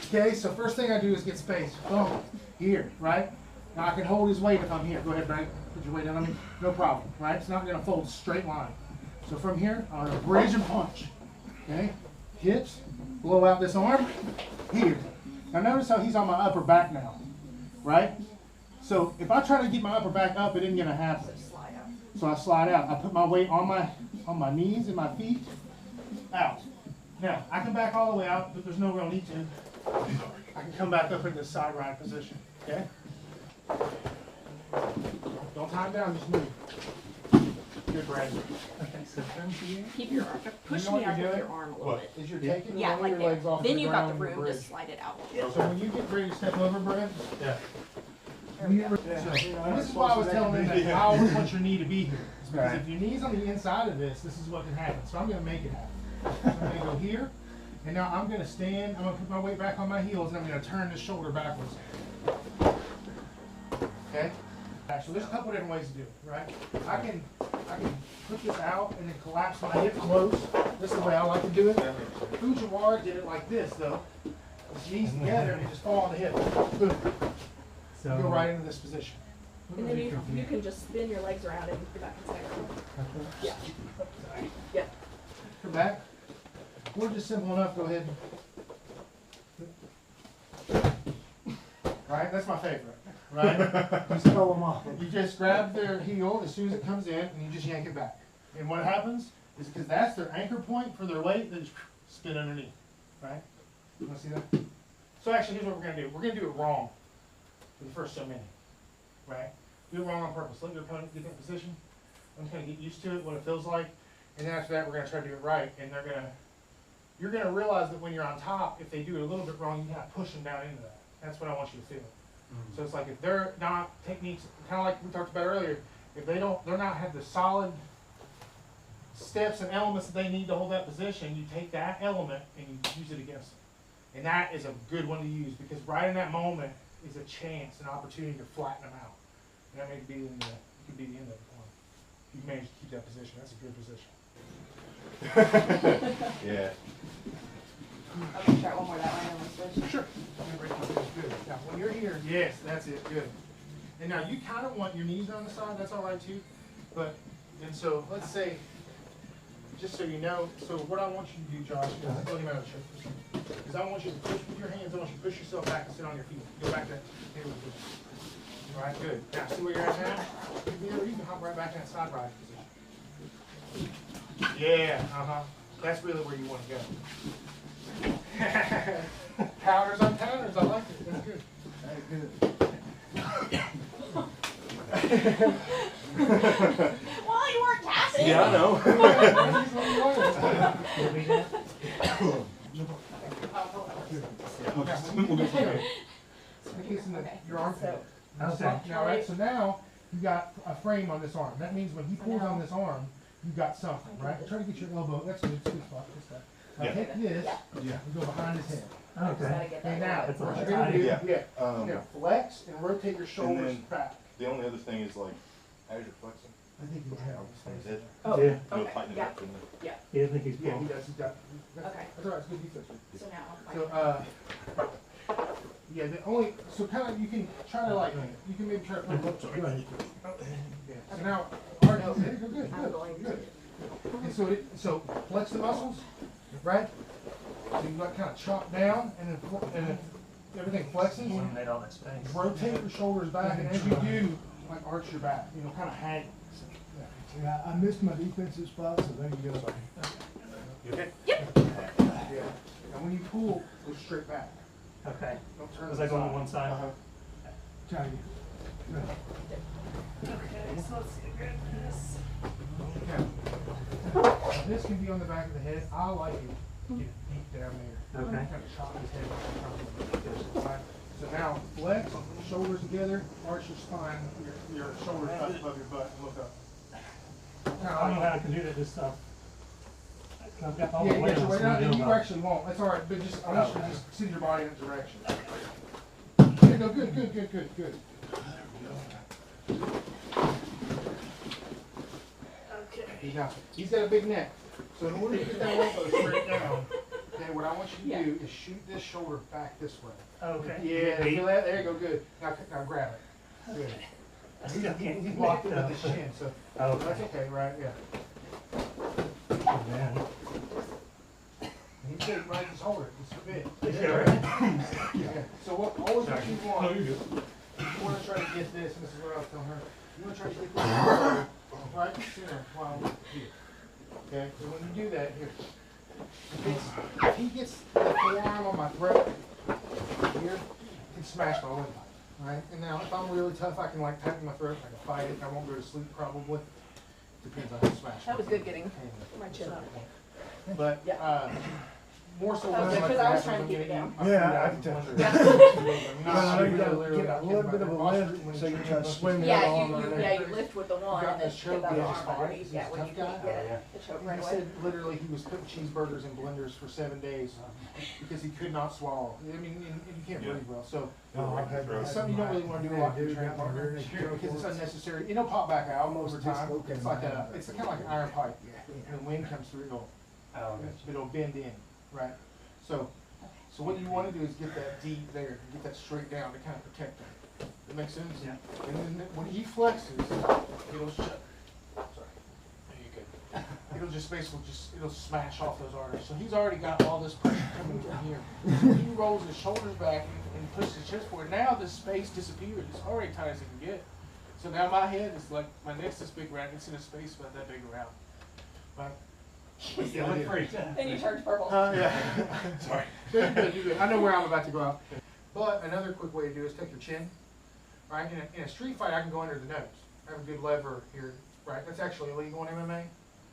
Okay, so first thing I do is get space. Boom, here, right? Now I can hold his weight if I'm here. Go ahead, Brad. Put your weight down on me. No problem, right? It's not gonna fold straight line. So from here, I'm gonna bridge and punch. Okay, hips, blow out this arm, here. Now notice how he's on my upper back now, right? So if I try to get my upper back up, it isn't gonna happen. So I slide out. I put my weight on my knees and my feet, out. Now I can back all the way out, but there's no real need to. I can come back up in this side ride position. Okay. Don't tie him down. Just move. Good, Brad. Okay, so from here. Keep your arm. Push me out with your arm a little bit. Is you're taking yeah, like your there. legs off Then the you ground got the room bridge. to slide it out. So when you get ready to step over, Brad. Yeah. And this is why I was telling them that I always want your knee to be here. Because if your knee's on the inside of this, this is what can happen. So I'm going to make it happen. So I'm going to go here, and now I'm going to stand. I'm going to put my weight back on my heels, and I'm going to turn the shoulder backwards. Okay. So there's a couple different ways to do it, right? I can put this out and then collapse my hip close. This is the way I like to do it. Fujiwara did it like this, though. His knees together and you just fall on the hip. Boom. So go right into this position. And then you can just spin your legs around and go back and say, yeah. Yeah. Come back. We're just simple enough. Go ahead. Right? That's my favorite. Right? Just throw them off. You just grab their heel as soon as it comes in and you just yank it back. And what happens is because that's their anchor point for their weight, they just spin underneath. Right? You want to see that? So actually, here's what we're going to do. We're going to do it wrong for the first so many. Right? Do it wrong on purpose. Let your opponent get that position. I'm just going to get used to it, what it feels like. And then after that, we're going to try to do it right. And you're going to realize that when you're on top, if they do it a little bit wrong, you kind of push them down into that. That's what I want you to feel. So it's like if they're not techniques, kind of like we talked about earlier, if they're not have the solid steps and elements that they need to hold that position, you take that element and you use it against them. And that is a good one to use because right in that moment is a chance, an opportunity to flatten them out. And that may be it could be the end of it for them. If you manage to keep that position, that's a good position. Yeah. Okay, try one more that way and then switch. Sure. Good. Now, when you're here, yes, that's it. Good. And now you kind of want your knees on the side. That's all right too. And so let's say, just so you know, so what I want you to do, Josh, is I want you to push with your hands. I want you to push yourself back and sit on your feet. Go back to table position. All right. Good. Now, see where you're at now? You can hop right back in that side ride position. Yeah. That's really where you want to go. Powders on powders, I like it. That's good. Well, you weren't tapping. Yeah, I know. Your arm. Okay. Now, right. So now you got a frame on this arm. That means when he pulls on this arm, you got something, right? Try to get your elbow. That's good. Good spot. Good spot. Now take this and go behind his head. Okay. And now, That's what all you're going to do, Yeah. flex and rotate your shoulders then- back. The only other thing is like, as you're flexing, I think you have on his head, Oh, Yeah. you'll okay. tighten it Yeah. up and then. Yeah. Yeah, I think he's Yeah, cool. he does. He's got. Okay. That's all right. It's good defense. So now, Yeah, so kind of, you can try to like, you can maybe try to put up. Yeah. So now, all right, good. And so flex the muscles, right? So you like kind of chop down and then everything flexes. Eliminate all that space. Rotate your shoulders back, and as you do, like arch your back, kind of hang. Yeah, I missed my defensive spot, so there you go. You okay? Yep. Yeah. And when you pull, go straight back. Okay. Don't turn. Was I going to one side? Try to Okay, so let's get this. Now, this can be on the back of the head. I like it deep down there. Okay. Kind of chop his head. Right? So now, flex, shoulders together, arch your spine, your shoulders up above your butt, and look up. I don't know how I can do that this stuff. I've got all the Yeah, you weight get your on weight this out, and one. you actually won't. That's all right, but just I want you to just send your body in that direction. There you go. Good. Okay. Now, he's got a big neck, so in order to get that elbow straight down, Okay, what I want you to Yeah. do is shoot this shoulder back this way. Okay. Yeah, feel that? There you go, good. Now grab it. Good. I still can't He get blocked it it with his chin, so Okay. that's okay, right? Yeah. Oh, man. He said, right, just hold it. It's big. Is that right? Yeah. So always what you want, No, you're good. you want to try to get this, and this is what I was telling her. You want to try to get this right center while here. Okay. So when you do that, here. If he gets the forearm on my throat here, he can smash my windpipe. Right? And now if I'm really tough, I can like tap my throat, I can fight it, I won't go to sleep probably. Depends on how smash. That was good getting my chin up. But Yeah. more so That was when good, like 'cause I was that trying to happens, keep I'm it gonna down. eat my Yeah, food I out can of tell. the Yeah. blender. Well, you gotta Literally, get a I'm little talking bit of a about lever when so you turn try to the swing bus- that Yeah, arm you underneath. lift with the one Got and then this get choke, that yeah, arm just hard. underneath. Yeah, He's a when you tough can't guy. get the choke right He away. said literally he was putting cheeseburgers in blenders for 7 days because he could not swallow. I mean, and you can't Yeah. breathe well, so Oh, I've had it's something you don't really want to do a lot with your training got my partner rear naked because it's once. unnecessary. It'll pop back out Almost over time. dislocated It's like my a, hand. it's kind of like an iron pipe. When the wind comes through, it'll bend in, right? So what you want to do is get that deep there, get that straight down to kind of protect him. That makes sense? Yeah. And then when he flexes, it'll shut. Sorry. There you go. It'll just basically it'll smash off those arteries. So he's already got all this pressure coming from here. So he rolls his shoulders back and pushes his chest forward. Now the space disappears. It's already tight as it can get. So now my head is like, my neck's this big around, it's in a space about that big around. Right? That's the You look idea. pretty tough. And you turned purple. Yeah. Sorry. You're good, you're good. I know where I'm about to go out. But another quick way to do it is take your chin. Right? In a street fight, I can go under the nose. I have a good lever here. Right? That's actually illegal in MMA.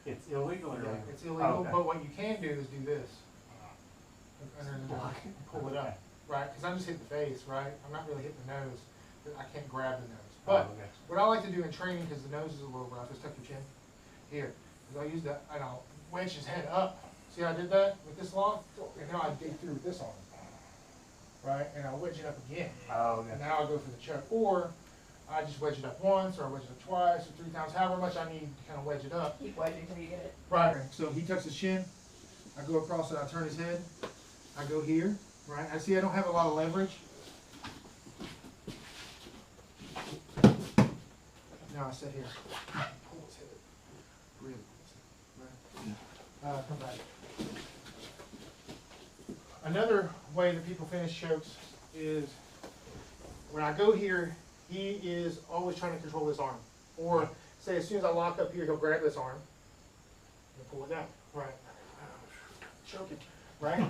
It's illegal or Yeah, illegal? it's illegal, Oh, okay. but what you can do is do this. Under the nose, pull it up, right? Because I'm just hitting the face, right? I'm not really hitting the nose. I can't grab the nose. But Oh, okay. what I like to do in training, because the nose is a little rough, is tuck your chin here. Because I'll use that, and I'll wedge his head up. See how I did that with this lock? And now I dig through with this arm. Right? And I'll wedge it up again. Oh, And okay. now I'll go for the choke. Or I just wedge it up once, or I wedge it up twice, or 3 times, however much I need to kind of wedge it up. Keep wedging until you get it. Right. So he tucks his chin. I go across it. I turn his head. I go here. Right. I see I don't have a lot of leverage. Now I sit here. Pull his head. Really pull his head. Right. Come back. Another way that people finish chokes is when I go here, he is always trying to control this arm. Or say as soon as I lock up here, he'll grab this arm and pull it down. Right. Choking. Right?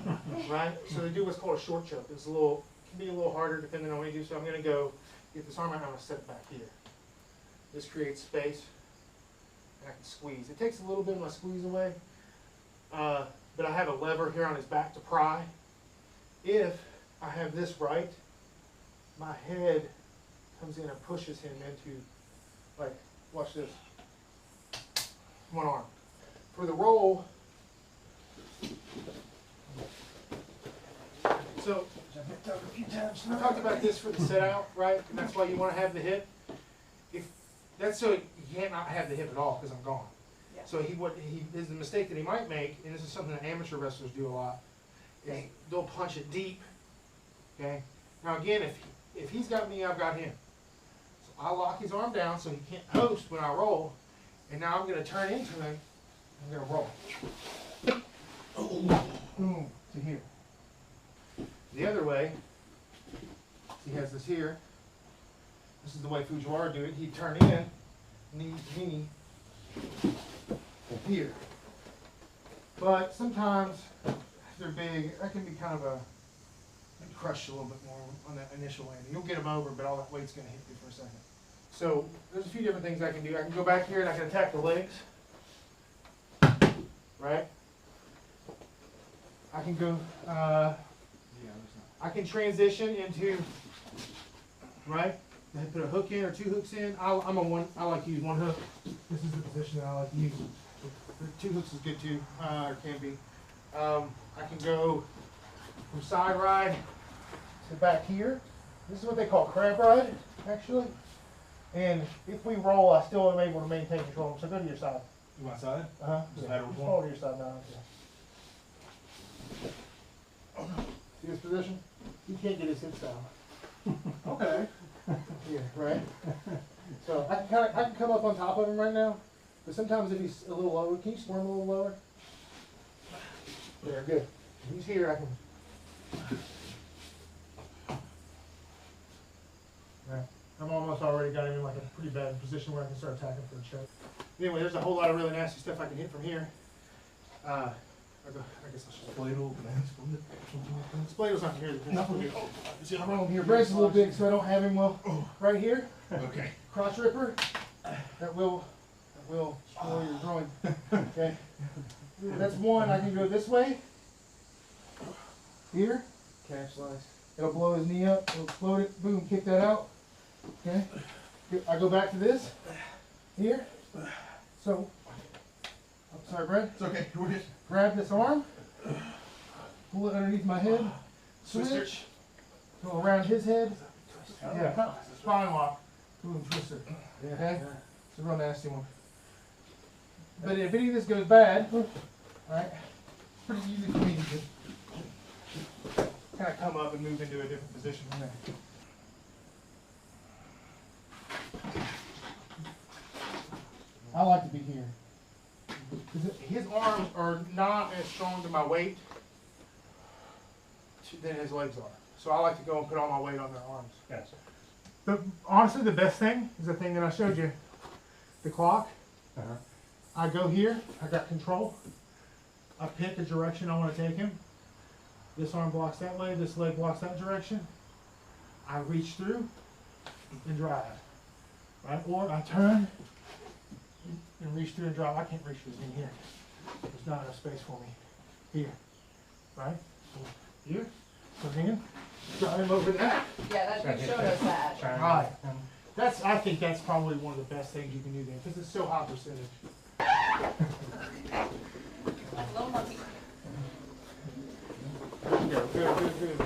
Right? So they do what's called a short choke. It's can be a little harder depending on what you do. So I'm going to go get this arm out and I'm going to set it back here. This creates space and I can squeeze. It takes a little bit of my squeeze away, but I have a lever here on his back to pry. If I have this right, my head comes in and pushes him into, like, watch this, one arm. For the roll, so I talked about this for the set out, right? And that's why you want to have the hip. If that's so you can't not have the hip at all because I'm gone. Yeah. So is the mistake that he might make, and this is something that amateur wrestlers do a lot, is they'll punch it deep. Okay. Now again, if he's got me, I've got him. So I lock his arm down so he can't post when I roll, and now I'm going to turn into him. I'm going to roll. Boom to here. The other way, he has this here. This is the way Fujiwara do it. He'd turn in, knee to knee, here. But sometimes, if they're big, that can be kind of crush a little bit more on that initial landing. You'll get them over, but all that weight's going to hit you for a second. So there's a few different things I can do. I can go back here and I can attack the legs. Right? I can go, I can transition into, right? I put a hook in or 2 hooks in. I like to use 1 hook. This is the position that I like to use. 2 hooks is good too, or can be. I can go from side ride to back here. This is what they call crab ride, actually. And if we roll, I still am able to maintain control. So go to your side. You want side? Uh-huh. Just Yeah. matter which Just one? fall to your side now. Yeah. See this position? You can't get his hip down. Okay. Yeah, right? So I can come up on top of him right now, but sometimes if he's a little lower, can you squirm a little lower? There, good. If he's here, I can. Right. I'm almost already got him in like a pretty bad position where I can start attacking for a choke. Anyway, there's a whole lot of really nasty stuff I can hit from here. I guess I should blade over that. Spladle's not here. See, I'm wrong here. Brace is a little big, so I don't have him well. Right here. Okay. Crotch ripper. That will spoil your groin. Okay. That's one. I can go this way. Here. Calf slice. It'll blow his knee up. It'll explode it. Boom. Kick that out. Okay. I go back to this. Here. So. I'm sorry, Brad. It's okay. We're good. Grab this arm, pull it underneath my head, Twist switch, go around his head. Yeah, spine lock, boom, twister. Okay, it's a real nasty one. But if any of this goes bad, alright, pretty easy for me to kind of come up and move into a different position from there. I like to be here. His arms are not as strong to my weight than his legs are. So I like to go and put all my weight on their arms. Gotcha. But honestly, the best thing is the thing that I showed you. The clock. I go here, I got control. I pick a direction I want to take him. This arm blocks that way, this leg blocks that direction. I reach through and drive. Right? Or I turn and reach through and drive. I can't reach through in here. There's not enough space for me. Here. Right? Here. Come in. Drive him over that. Yeah, that you showed us that. Right. I think that's probably one of the best things you can do there, because it's so high percentage. Little monkey. Good, good, good.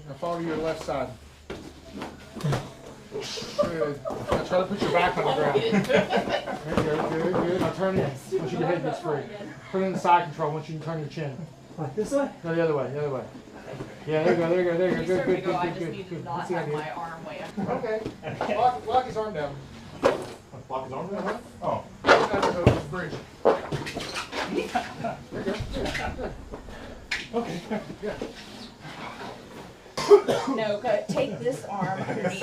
Now follow your left side. Good. Now try to put your back on the ground. There you go, good, good. Now turn in once your head gets free. Put it in the side control once you can turn your chin. Like this way? No, the other way, the other way. Yeah, there you go, there you go, there you go. You Good, served me good, go, I good, just good, need to good. not That's the have idea. my arm way up. Okay. Lock his arm down. Block his arm down? Oh. Bridge. There you go. Yeah. Okay. Yeah. No, take this arm underneath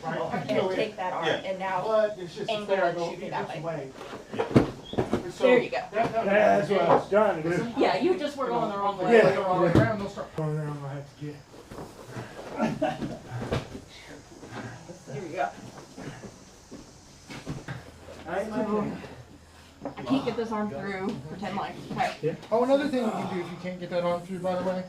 Right. I can go and in. take that arm, Yeah. and now But it's just angle there. I and go shoot it each that way. So There you go. That's what I was trying to do. Yeah, you just were going the wrong way. Yeah. They're all around. They'll start going around. I'll have to get. There you go. I can't get this arm through. Pretend like, okay. Oh, another thing you can do if you can't get that arm through, by the way,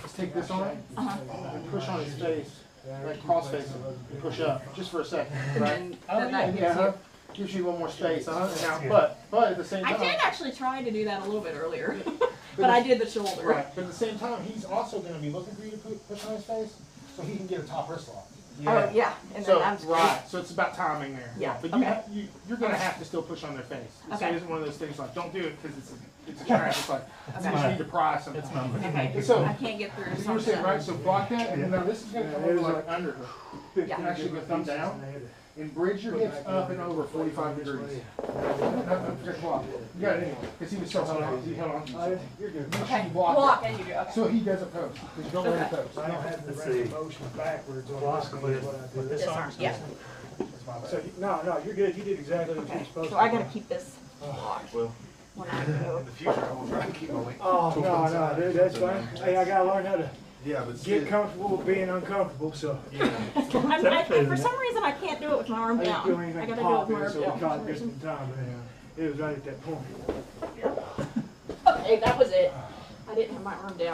is take this arm and push on his face, like cross face him, and push up, just for a second, right? And then that gives you. Gives you a little more space, and now, but at the same I time. did actually try to do that a little bit earlier, but I did the shoulder. Right, but at the same time, he's also going to be looking for you to push on his face, so he can get a top wrist lock. Oh, yeah, and So, then I'm right, so it's about timing there. Yeah, But okay. you're going to have to still push on their face. So Okay. it isn't one of those things like, don't do it because it's a trap. It's like, you Okay. just need to pry sometimes. Okay, So, I can't get through. you were saying, right, so block that, and then now this is going to come over like under. Yeah. And actually go thumb down, and bridge your hips up and over 45 degrees. No, just block. You got it anyway, because he was so held on. He held on to you. You're good. Make sure Okay, you block block, it. and you do, okay. So he doesn't post, because you don't let him post. I don't have the Let's range see. of motion backwards on Block this one with is what I do. this This arm. arm, yeah. So, no, you're good, you did exactly what you were Okay, supposed to. so I gotta keep this locked Well, when I go. in the future, I will try to keep my weight. Oh, no, dude, that's fine. Hey, I gotta learn how to Yeah, but get still. comfortable with being uncomfortable, so. Yeah. For some reason, I can't do it with my arm I didn't down. feel I anything gotta pop do it in, with so my we arm caught down. just in time, but it was right at that point. Okay, that was it. I didn't have my arm down.